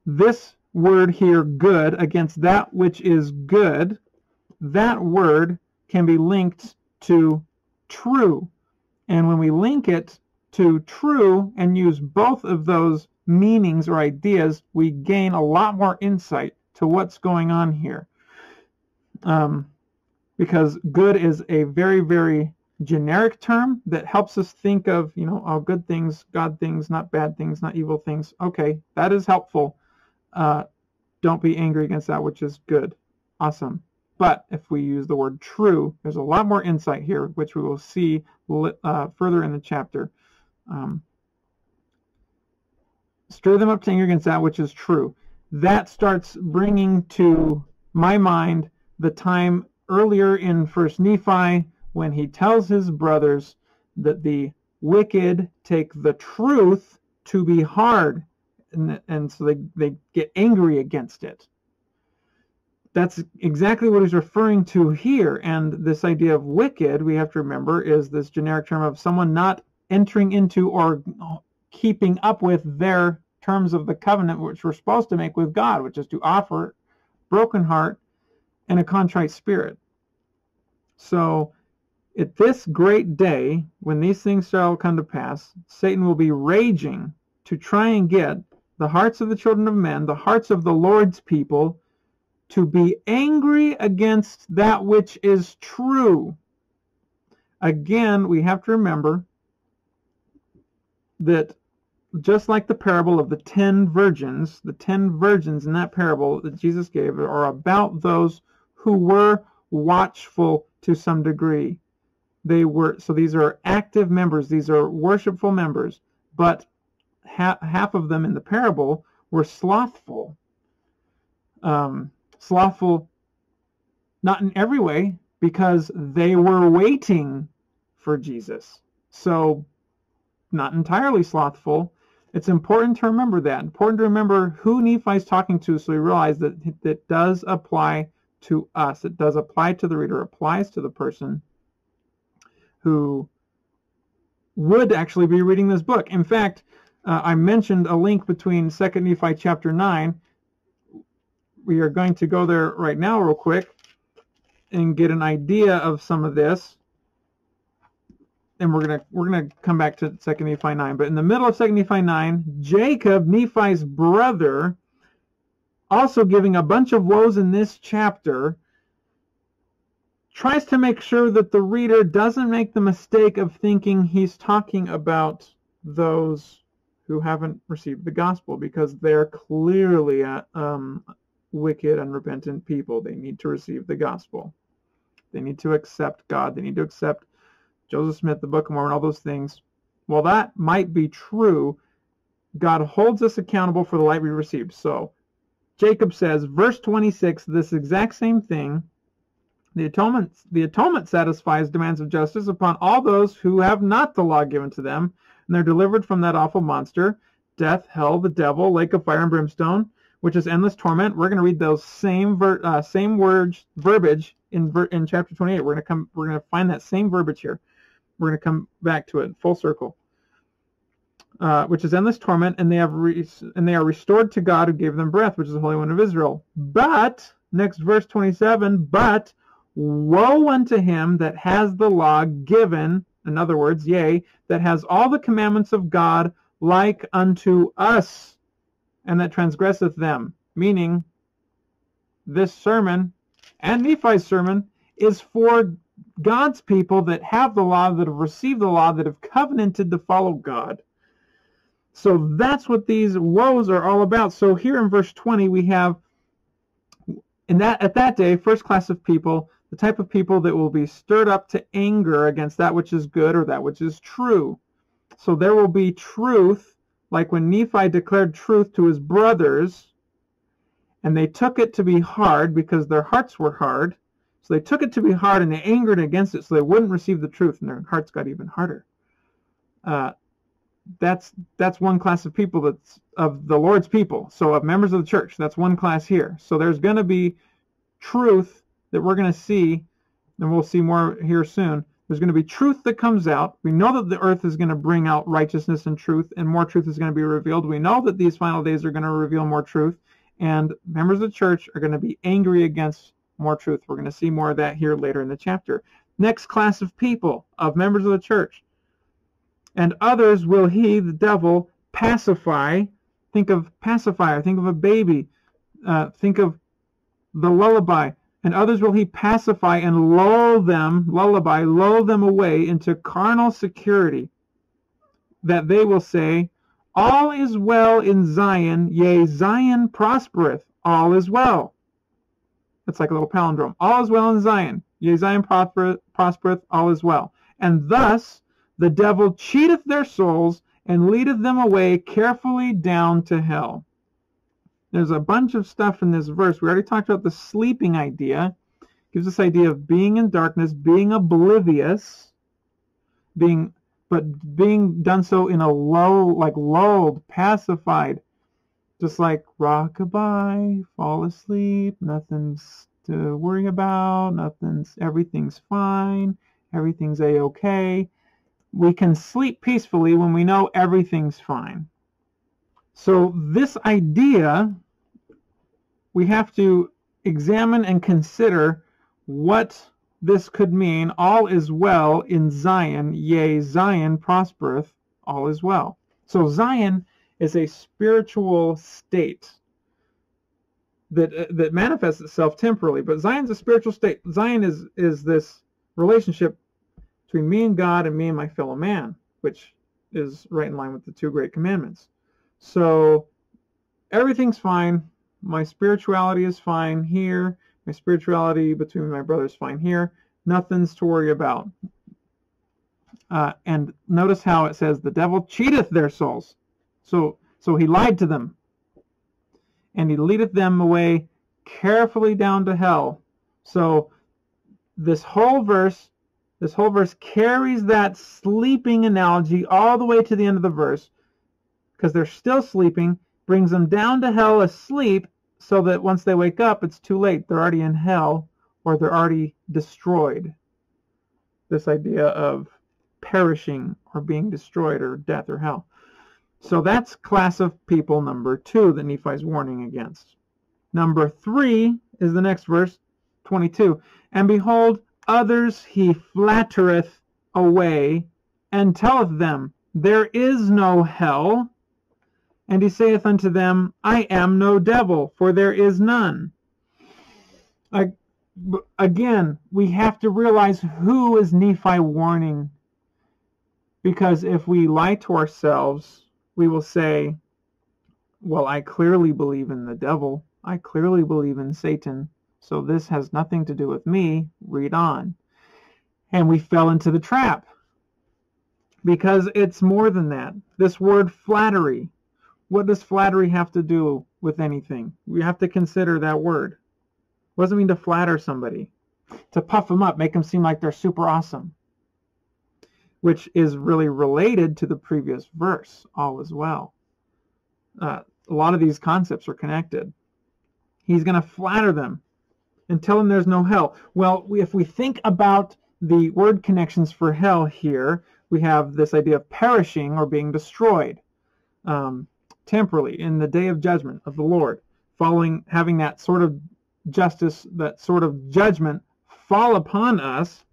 this word here, good, against that which is good, that word can be linked to true. And when we link it to true and use both of those meanings or ideas, we gain a lot more insight to what's going on here. Because good is a very, very generic term that helps us think of, all good things, God things, not bad things, not evil things. Okay, that is helpful. Don't be angry against that which is good. Awesome. But if we use the word true, there's a lot more insight here, which we will see further in the chapter. Stir them up to anger against that which is true. That starts bringing to my mind the time earlier in 1 Nephi when he tells his brothers that the wicked take the truth to be hard, and so they get angry against it. That's exactly what he's referring to here. And this idea of wicked, we have to remember, is this generic term of someone not entering into or keeping up with their terms of the covenant which we're supposed to make with God, which is to offer broken heart and a contrite spirit. So at this great day, when these things shall come to pass, Satan will be raging to try and get the hearts of the children of men, the hearts of the Lord's people, to be angry against that which is true. Again, we have to remember that just like the parable of the 10 virgins in that parable that Jesus gave are about those who were watchful to some degree. So these are active members, these are worshipful members, but half of them in the parable were slothful. Slothful not in every way, because they were waiting for Jesus. So not entirely slothful. It's important to remember that. Important to remember who Nephi's talking to, so we realize that it does apply to us. It does apply to the reader. It applies to the person who would actually be reading this book. In fact, I mentioned a link between 2 Nephi chapter 9. We are going to go there right now real quick and get an idea of some of this. And we're gonna come back to 2 Nephi 9. But in the middle of 2 Nephi 9, Jacob, Nephi's brother, also giving a bunch of woes in this chapter, tries to make sure that the reader doesn't make the mistake of thinking he's talking about those who haven't received the gospel, because they're clearly wicked, unrepentant people. They need to receive the gospel. They need to accept God. They need to accept Joseph Smith, the Book of Mormon, all those things. While that might be true, God holds us accountable for the light we received. So Jacob says, verse 26, this exact same thing. The atonement satisfies demands of justice upon all those who have not the law given to them, and they're delivered from that awful monster, death, hell, the devil, lake of fire and brimstone, which is endless torment. We're going to read those same verbiage in chapter 28. We're going to find that same verbiage here. We're going to come back to it full circle. Which is endless torment, and they are restored to God who gave them breath, which is the Holy One of Israel. But next verse 27. But woe unto him that has the law given, in other words, yea, that has all the commandments of God like unto us, and that transgresseth them. Meaning, this sermon and Nephi's sermon is for God's people that have the law, that have received the law, that have covenanted to follow God. So that's what these woes are all about. So here in verse 20 we have, at that day, first class of people, the type of people that will be stirred up to anger against that which is good or that which is true. So there will be truth, like when Nephi declared truth to his brothers, and they took it to be hard because their hearts were hard. So they took it to be hard and they angered against it so they wouldn't receive the truth, and their hearts got even harder. That's one class of people, that's of the Lord's people, so of members of the church. That's one class here. So there's going to be truth that we're going to see, and we'll see more here soon, There's going to be truth that comes out. We know that the earth is going to bring out righteousness and truth, and more truth is going to be revealed. We know that these final days are going to reveal more truth, and members of the church are going to be angry against more truth. We're going to see more of that here later in the chapter. Next class of people, of members of the church. And others will he, the devil, pacify. Think of pacifier. Think of a baby. Think of the lullaby. And others will he pacify and lull them away into carnal security, that they will say, all is well in Zion, yea, Zion prospereth, all is well. It's like a little palindrome. All is well in Zion, yea, Zion prospereth, all is well. And thus the devil cheateth their souls, and leadeth them away carefully down to hell. There's a bunch of stuff in this verse. We already talked about the sleeping idea. It gives this idea of being in darkness, being oblivious, being done so in a low, like lulled, pacified, just like rock-a-bye, fall asleep, nothing's to worry about, everything's fine, everything's a-okay. We can sleep peacefully when we know everything's fine. So this idea, we have to examine and consider what this could mean. All is well in Zion, yea, Zion prospereth, all is well. So Zion is a spiritual state that manifests itself temporally, but Zion's a spiritual state. Zion is this relationship between me and God and me and my fellow man, which is right in line with the two great commandments. So everything's fine. My spirituality is fine here. My spirituality between my brothers is fine here. Nothing's to worry about. And notice how it says the devil cheateth their souls. So he lied to them. And he leadeth them away carefully down to hell. So this whole verse carries that sleeping analogy all the way to the end of the verse, because they're still sleeping, brings them down to hell asleep, so that once they wake up, it's too late. They're already in hell, or they're already destroyed. This idea of perishing or being destroyed, or death or hell. So that's class of people number 2 that Nephi's warning against. Number 3 is the next verse, 22. And behold, others he flattereth away, and telleth them, there is no hell. And he saith unto them, I am no devil, for there is none. Again, we have to realize who is Nephi warning. Because if we lie to ourselves, we will say, well, I clearly believe in the devil. I clearly believe in Satan. So this has nothing to do with me. Read on. And we fell into the trap. Because it's more than that. This word flattery. What does flattery have to do with anything? We have to consider that word. What does it mean to flatter somebody? To puff them up, make them seem like they're super awesome. Which is really related to the previous verse, all is well. A lot of these concepts are connected. He's going to flatter them and tell them there's no hell. Well, if we think about the word connections for hell here, we have this idea of perishing or being destroyed temporally in the day of judgment of the Lord, having that sort of justice, that sort of judgment fall upon us.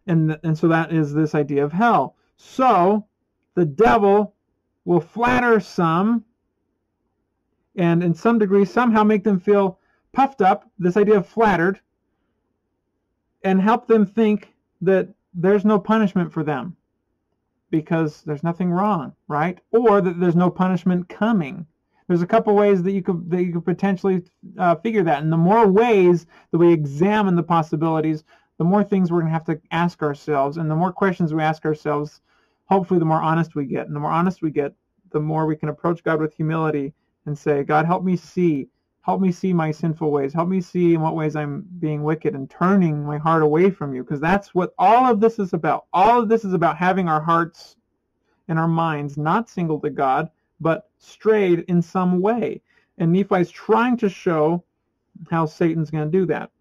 And so that is this idea of hell. So the devil will flatter some, and in some degree somehow make them feel puffed up, this idea of flattered, and help them think that there's no punishment for them because there's nothing wrong, right? Or that there's no punishment coming. There's a couple ways that you could potentially figure that. And the more ways that we examine the possibilities, the more things we're going to have to ask ourselves, and the more questions we ask ourselves, hopefully the more honest we get. And the more honest we get, the more we can approach God with humility and say, God, help me see my sinful ways. Help me see in what ways I'm being wicked and turning my heart away from you, because that's what all of this is about. All of this is about having our hearts and our minds not single to God, but strayed in some way. And Nephi's trying to show how Satan's going to do that.